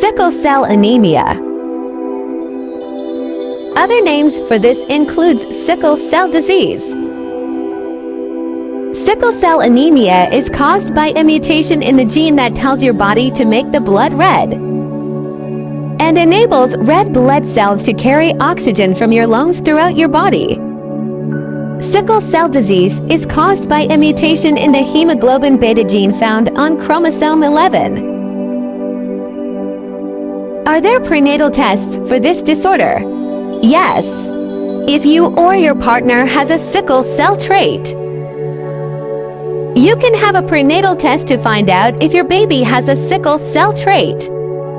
Sickle cell anemia. Other names for this includes sickle cell disease. Sickle cell anemia is caused by a mutation in the gene that tells your body to make the blood red and enables red blood cells to carry oxygen from your lungs throughout your body. Sickle cell disease is caused by a mutation in the hemoglobin beta gene found on chromosome 11. Are there prenatal tests for this disorder? Yes, if you or your partner has a sickle cell trait. You can have a prenatal test to find out if your baby has a sickle cell trait.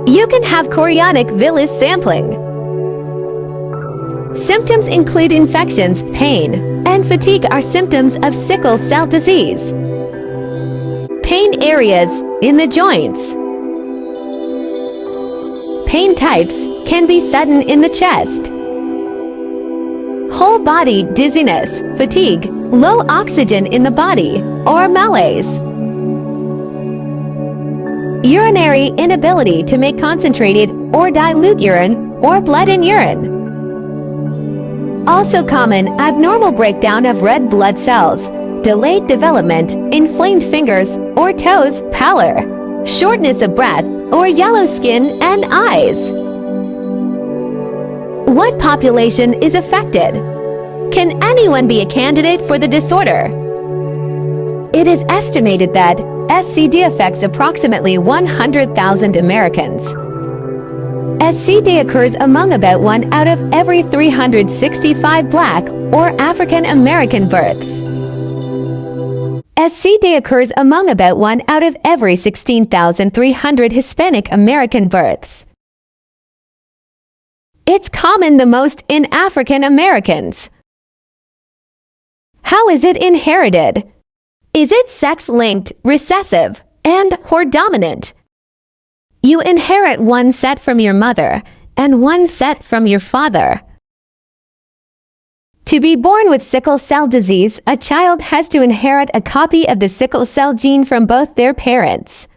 You can have chorionic villus sampling. Symptoms include infections, pain, and fatigue are symptoms of sickle cell disease. Pain areas in the joints. Pain types can be sudden in the chest, whole body dizziness, fatigue, low oxygen in the body, or malaise. Urinary inability to make concentrated or dilute urine or blood in urine. Also common, abnormal breakdown of red blood cells, delayed development, inflamed fingers or toes, pallor, shortness of breath, or yellow skin and eyes. What population is affected? Can anyone be a candidate for the disorder? It is estimated that SCD affects approximately 100,000 Americans. SCD occurs among about 1 out of every 365 Black or African American births. SCD occurs among about 1 out of every 16,300 Hispanic American births. It's common the most in African Americans. How is it inherited? Is it sex-linked, recessive, and/or dominant? You inherit one set from your mother and one set from your father. To be born with sickle cell disease, a child has to inherit a copy of the sickle cell gene from both their parents.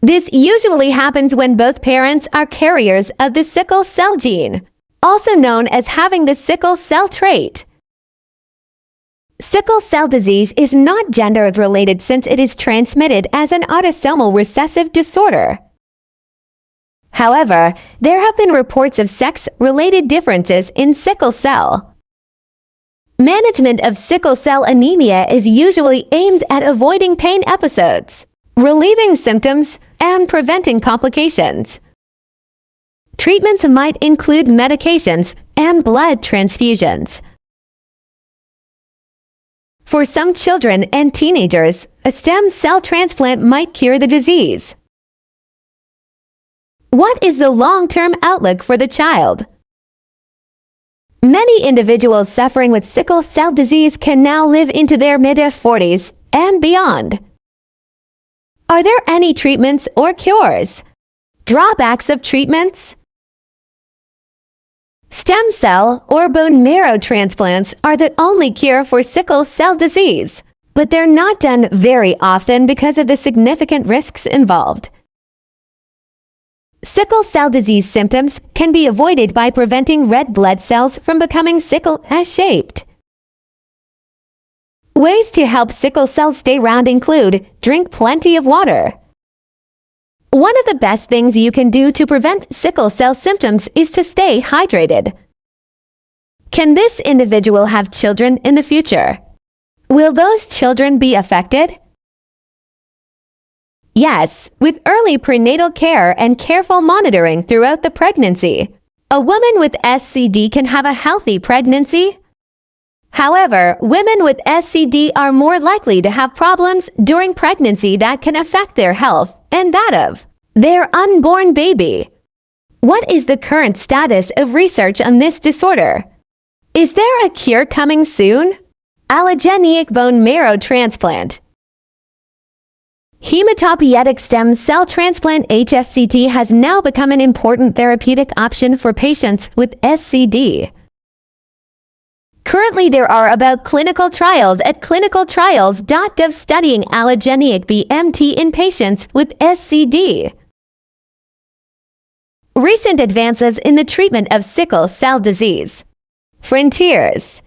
This usually happens when both parents are carriers of the sickle cell gene, also known as having the sickle cell trait. Sickle cell disease is not gender-related since it is transmitted as an autosomal recessive disorder. However, there have been reports of sex-related differences in sickle cell. Management of sickle cell anemia is usually aimed at avoiding pain episodes, relieving symptoms, and preventing complications. Treatments might include medications and blood transfusions. For some children and teenagers, a stem cell transplant might cure the disease. What is the long-term outlook for the child? Many individuals suffering with sickle cell disease can now live into their mid-40s and beyond. Are there any treatments or cures? Drawbacks of treatments? Stem cell or bone marrow transplants are the only cure for sickle cell disease, but they're not done very often because of the significant risks involved. Sickle cell disease symptoms can be avoided by preventing red blood cells from becoming sickle-shaped. Ways to help sickle cells stay round include drink plenty of water. One of the best things you can do to prevent sickle cell symptoms is to stay hydrated. Can this individual have children in the future? Will those children be affected? Yes, with early prenatal care and careful monitoring throughout the pregnancy, a woman with SCD can have a healthy pregnancy. However, women with SCD are more likely to have problems during pregnancy that can affect their health and that of their unborn baby. What is the current status of research on this disorder? Is there a cure coming soon? Allogeneic bone marrow transplant. Hematopoietic stem cell transplant (HSCT) has now become an important therapeutic option for patients with SCD. Currently, there are about clinical trials at clinicaltrials.gov studying allogeneic BMT in patients with SCD. Recent advances in the treatment of sickle cell disease. Frontiers.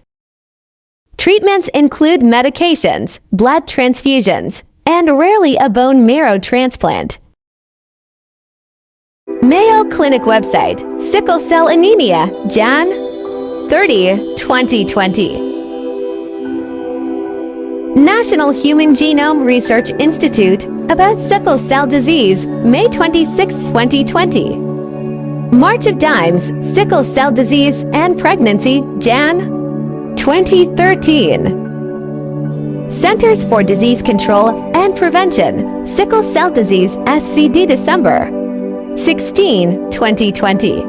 Treatments include medications, blood transfusions, and rarely a bone marrow transplant. Mayo Clinic website, Sickle Cell Anemia, Jan 30, 2020. National Human Genome Research Institute about sickle cell disease, May 26, 2020. March of Dimes, Sickle Cell Disease and Pregnancy, Jan 2013. Centers for Disease Control and Prevention, Sickle Cell Disease SCD, December 16, 2020.